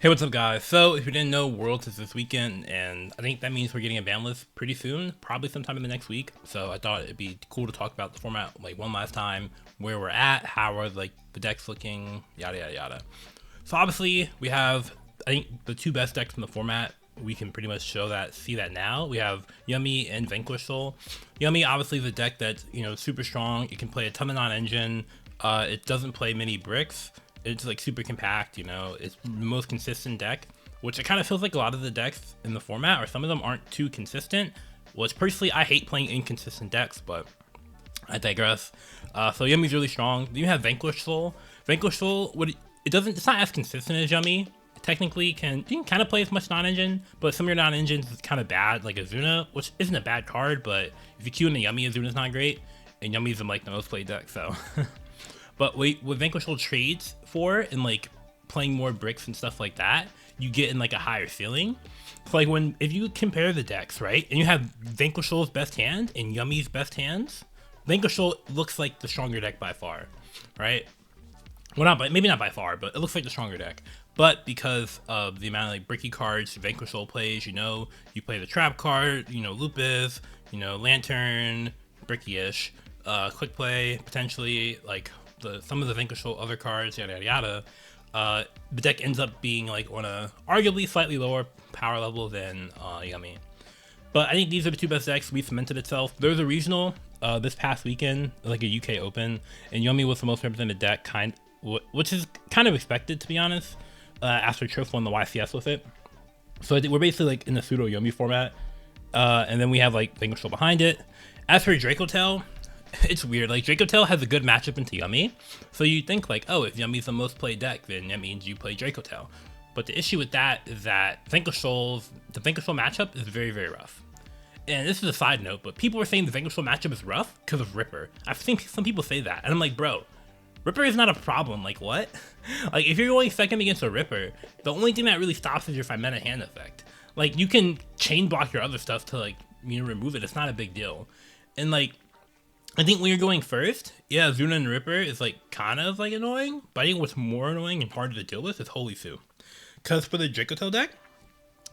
Hey, what's up, guys? So, if you didn't know, Worlds is this weekend, and I think that means we're getting a Banlist pretty soon, probably sometime in the next week. So, I thought it'd be cool to talk about the format like one last time, where we're at, how are like the decks looking, yada yada yada. So, obviously, we have I think the two best decks in the format. We can pretty much see that now. We have Yummy and Vanquish Soul. Yummy, obviously, is a deck that's super strong. It can play a ton of non-engine. It doesn't play many bricks. It's like super compact, it's the most consistent deck, which it kind of feels like a lot of the decks in the format, or some of them aren't too consistent, which personally I hate playing inconsistent decks, but I digress. So Yummy's really strong. Then you have Vanquish Soul. Vanquish Soul, it's not as consistent as Yummy. Technically, you can kind of play as much non-engine, but some of your non-engines is kind of bad, like Azuna, which isn't a bad card, but if you queue in the Yummy, Azuna's not great, and Yummy's in like the most played deck, so. But what Vanquish Soul trades for, and like playing more bricks and stuff like that, you get in like a higher ceiling. So like if you compare the decks, right, and you have Vanquish Soul's best hand and Yummy's best hands, Vanquish Soul looks like the stronger deck by far, right? Well, maybe not by far, but it looks like the stronger deck. But because of the amount of like bricky cards Vanquish Soul plays, you play the trap card, Lupus, Lantern, bricky-ish, quick play, potentially like some of the Vanquish Soul other cards, yada yada yada. The deck ends up being like on a arguably slightly lower power level than Yummy. But I think these are the two best decks. We cemented itself. There's a regional this past weekend, like a UK Open, and Yummy was the most represented deck, which is kind of expected, to be honest, after Triff won the YCS with it. So we're basically like in the pseudo Yummy format, and then we have like Vanquish Soul behind it. As for Dracotail, it's weird. Like Dracotail has a good matchup into Yummy, so you think like, oh, if Yummy's the most played deck, then that means you play Dracotail. But the issue with that is that the Vanquish Soul matchup is very, very rough. And this is a side note, but people are saying the Vanquish Soul matchup is rough because of Ripper. I've seen some people say that, and I'm like, bro, Ripper is not a problem. Like, what? Like, if you're going second against a Ripper, the only thing that really stops is your 5-mana hand effect. Like, you can chain block your other stuff to like remove it. It's not a big deal. And like, I think when you're going first, yeah, Zuna and Ripper is like kind of like annoying, but I think what's more annoying and harder to deal with is Holy Sue. Because for the Dracotail deck,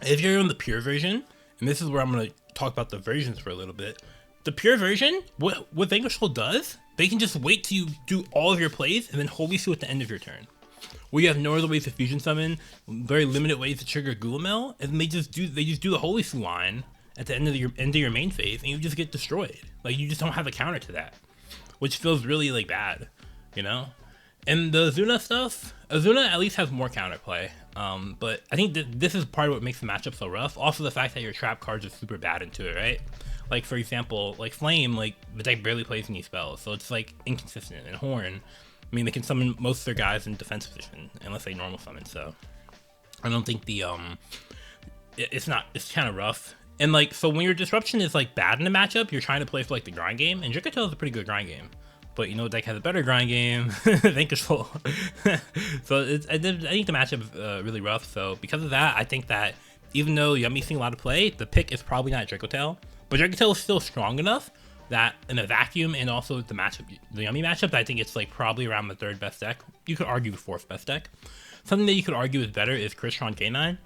if you're in the pure version, and this is where I'm going to talk about the versions for a little bit, the pure version, what Vanquish Soul does, they can just wait till you do all of your plays and then Holy Sue at the end of your turn. Where you have no other ways to fusion summon, very limited ways to trigger Gulamel, and they just do the Holy Sue line at the end of your main phase, and you just get destroyed. Like, you just don't have a counter to that, which feels really like bad, And the Azuna stuff, Azuna at least has more counterplay. But I think that this is part of what makes the matchup so rough. Also, the fact that your trap cards are super bad into it, right? Like, for example, like Flame, like the deck barely plays any spells, so it's like inconsistent. And Horn, I mean, they can summon most of their guys in defense position unless they normal summon. So I don't think it's kind of rough. And like, so when your disruption is like bad in the matchup, you're trying to play for like the grind game, and Dracotail is a pretty good grind game. But deck has a better grind game, Vanquish Soul. So I think the matchup is really rough. So because of that, I think that even though Yummy's seeing a lot of play, the pick is probably not Dracotail. But Dracotail is still strong enough that in a vacuum, and also the Yummy matchup, I think it's like probably around the third best deck. You could argue the fourth best deck. Something that you could argue is better is Crystron K9.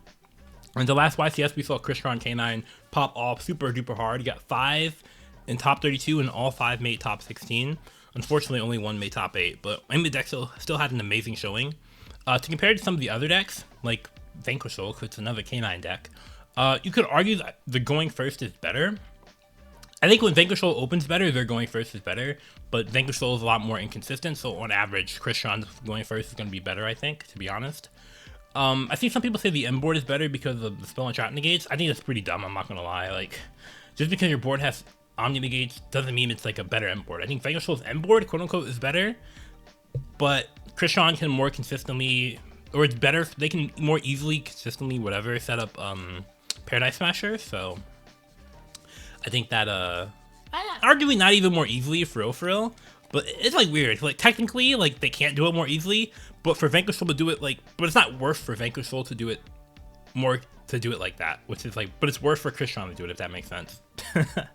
In the last YCS, we saw Crystron K9 pop off super duper hard. He got 5 in top 32, and all 5 made top 16. Unfortunately, only 1 made top 8, but I mean, the deck still had an amazing showing. To compare it to some of the other decks, like Vanquish Soul, because it's another K9 deck, you could argue that the going first is better. I think when Vanquish Soul opens better, their going first is better, but Vanquish Soul is a lot more inconsistent, so on average, Crystron's going first is going to be better, I think, to be honest. I see some people say the M board is better because of the spell and trap negates. I think that's pretty dumb, I'm not gonna lie. Like, just because your board has Omni negates doesn't mean it's like a better M board. I think Vanquish Soul's M board, quote unquote, is better, but Crystron can more consistently, or it's better, they can more easily, consistently, whatever, set up Paradise Smasher, so I think that, arguably not even more easily, for real, but it's like weird. Like, technically, like, they can't do it more easily, but for Vanquish Soul to do it, like, but it's not worth for Vanquish Soul to do it like that, which is like, but it's worth for Crystron to do it, if that makes sense. But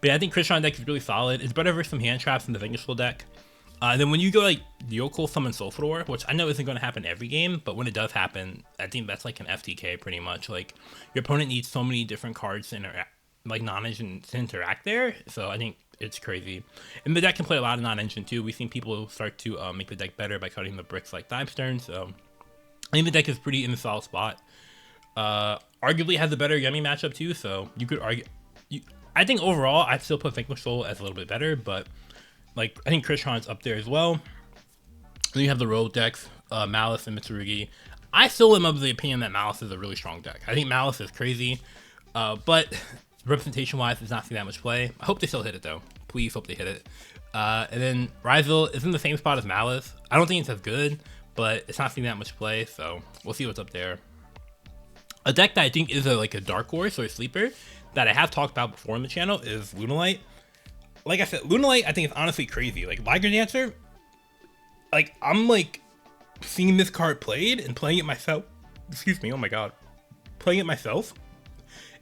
yeah, I think Crystron deck is really solid. It's better versus some hand traps in the Vanquish Soul deck. Then when you go like Yugioh Summon Sulfur, which I know isn't going to happen every game, but when it does happen, I think that's like an FTK pretty much. Like your opponent needs so many different cards to interact, like non-engine to interact there. So I think it's crazy. And the deck can play a lot of non-engine too. We've seen people start to make the deck better by cutting the bricks like Dimestern. So I think the deck is pretty in a solid spot. Arguably has a better Yummy matchup too. So you could argue. I think overall, I'd still put Vanquish Soul as a little bit better, but like I think Crystron's up there as well. Then you have the rogue decks, Maliss and Mitsurugi. I still am of the opinion that Maliss is a really strong deck. I think Maliss is crazy, but representation-wise, does not see that much play. I hope they still hit it though. Please hope they hit it. And then Ryzeal is in the same spot as Maliss. I don't think it's as good, but it's not seeing that much play, so we'll see what's up there. A deck that I think is like a dark horse or a sleeper that I have talked about before on the channel is Lunalight. Like I said, Lunalight I think is honestly crazy. Like Migrant Dancer, like I'm like seeing this card played and playing it myself. Excuse me, oh my god. Playing it myself.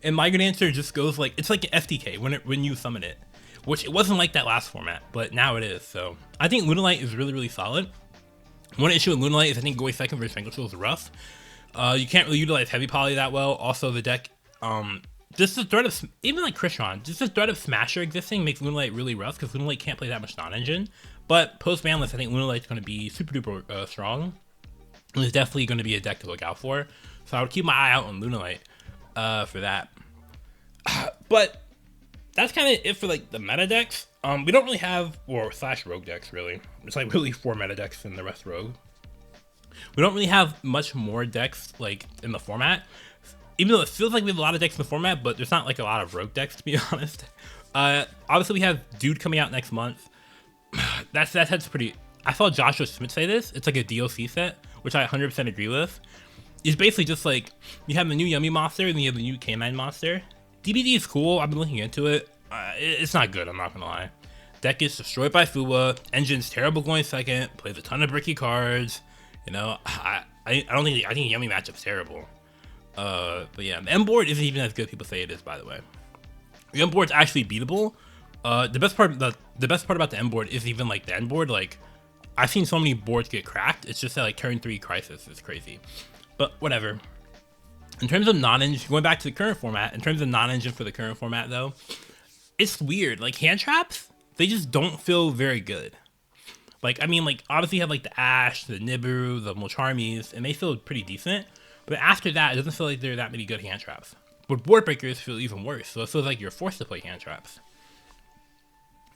And Migrant Dancer just goes like, it's like an FTK when you summon it. Which it wasn't like that last format, but now it is. So I think Lunalight is really, really solid. One issue with Lunalight is I think going second versus Vanquish is rough. You can't really utilize Heavy Poly that well. Also the deck, just the threat of, even like Crystron, just the threat of Smasher existing makes Lunalight really rough because Lunalight can't play that much non-engine. But post-Banlist, I think Lunalight's going to be super duper strong. And it's definitely going to be a deck to look out for. So I would keep my eye out on Lunalight for that. But that's kind of it for like the meta decks. We don't really have, or slash rogue decks really. It's like really 4 meta decks and the rest rogue. We don't really have much more decks like in the format. Even though it feels like we have a lot of decks in the format, but there's not like a lot of rogue decks to be honest. Obviously we have Dude coming out next month. That set's pretty. I saw Joshua Smith say this. It's like a DLC set, which I 100% agree with. It's basically just like you have the new Yummy monster and then you have the new K9 monster. DBD is cool. I've been looking into it. It's not good. I'm not gonna lie. Deck gets destroyed by Fuwa. Engine's terrible going second. Plays a ton of bricky cards. You know, I don't think I think Yummy matchup's terrible. But yeah, the M board isn't even as good as people say it is. By the way, the M board's actually beatable. The best part about the M board is even like the N board. Like I've seen so many boards get cracked. It's just that like turn 3 Crisis is crazy. But whatever. In terms of non-engine, going back to the current format, in terms of non-engine for the current format though, it's weird. Like hand traps, they just don't feel very good. Like, I mean, like, obviously you have, like, the Ash, the Nibiru, the Molcharmies, and they feel pretty decent. But after that, it doesn't feel like there are that many good hand traps. But board breakers feel even worse, so it feels like you're forced to play hand traps.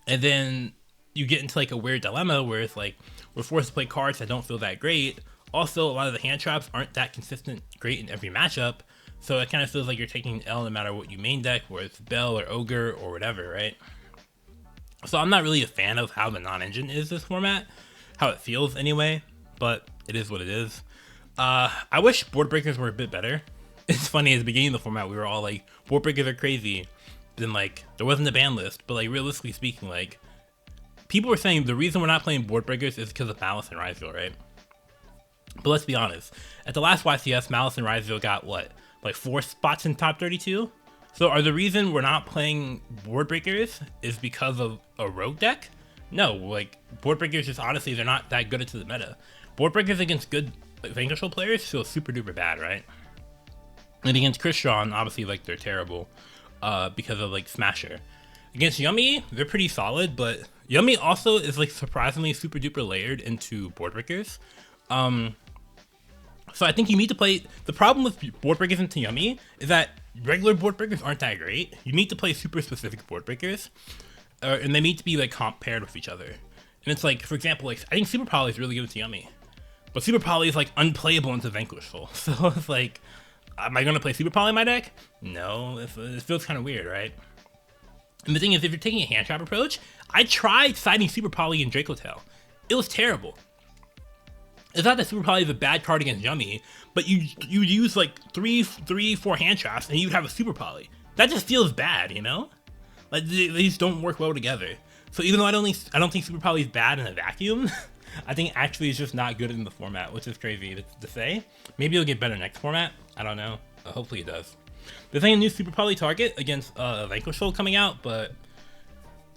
And then you get into, like, a weird dilemma where it's like, we're forced to play cards that don't feel that great. Also, a lot of the hand traps aren't that consistent great in every matchup. So it kind of feels like you're taking an L no matter what you main deck, whether it's Bell or Ogre or whatever, right? So I'm not really a fan of how the non-engine is this format, how it feels anyway, but it is what it is. I wish board breakers were a bit better. It's funny, at the beginning of the format, we were all like, board breakers are crazy. Then like, there wasn't a ban list, but like realistically speaking, like, people were saying the reason we're not playing board breakers is because of Maliss and Ryzeal, right? But let's be honest, at the last YCS, Maliss and Ryzeal got what? Like 4 spots in top 32? So are the reason we're not playing board breakers is because of a rogue deck? No, like board breakers just honestly, they're not that good into the meta. Board breakers against good Vanquish players feel super duper bad, right? And against Crystron, obviously like they're terrible because of like Smasher. Against Yummy, they're pretty solid, but Yummy also is like surprisingly super duper layered into board breakers. So I think you need to play, the problem with board breakers into Yummy is that regular board breakers aren't that great. You need to play super specific board breakers, and they need to be like paired with each other. And it's like, for example, like I think Super Poly is really good into Yummy, but Super Poly is like unplayable into Vanquish Soul. So it's like, am I gonna play Super Poly in my deck? No, it feels kind of weird, right? And the thing is, if you're taking a hand trap approach, I tried siding Super Poly in Dracotail. It was terrible. It's not that Super Poly is a bad card against Yummy, but you use like 4 hand traps and you'd have a Super Poly. That just feels bad, you know? Like they just don't work well together. So even though I don't think Super Poly is bad in a vacuum, I think actually it's just not good in the format, which is crazy to say. Maybe it'll get better next format. I don't know. Hopefully it does. There's like a new Super Poly target against Vanquish Soul coming out, but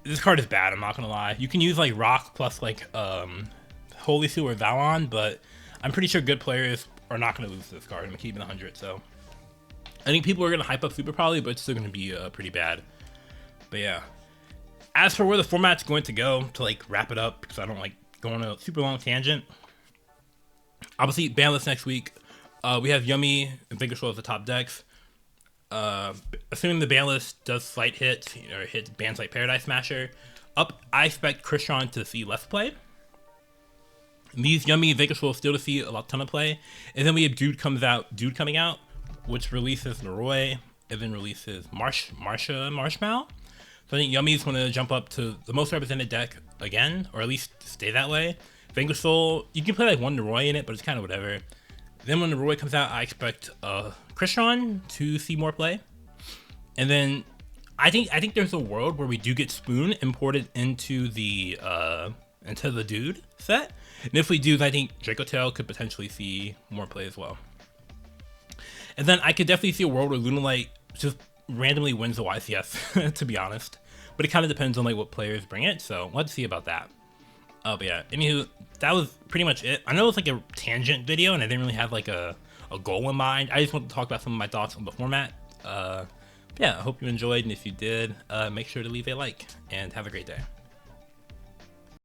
this card is bad, I'm not gonna lie. You can use like Rock plus like Holy Seal or Valon, but I'm pretty sure good players are not gonna lose this card. I'm keeping 100, so I think people are gonna hype up Super probably, but it's still gonna be pretty bad. But yeah, as for where the format's going to go, to like wrap it up, because I don't like going on a super long tangent. Obviously, Banlist next week. We have Yummy and Vanquish as the top decks. Assuming the Banlist does slight hits, or hits bans like Paradise Smasher, I expect Crystron to see less play. And these Yummy and Vanquish still to see a ton of play. And then we have Dude coming out, which releases Leroy, and then releases Marshmallow. So I think Yummy's going to jump up to the most represented deck again, or at least stay that way. Vanquish Soul, you can play like one Leroy in it, but it's kind of whatever. Then when Leroy comes out, I expect Crystron to see more play. And then I think there's a world where we do get Spoon imported into the Dude set. And if we do, I think Dracotail could potentially see more play as well. And then I could definitely see a world where Lunalight just randomly wins the YCS, to be honest. But it kind of depends on like what players bring it, so let's see about that. But yeah, anywho, that was pretty much it. I know it was like a tangent video, and I didn't really have like a goal in mind. I just wanted to talk about some of my thoughts on the format. Yeah, I hope you enjoyed, and if you did, make sure to leave a like, and have a great day.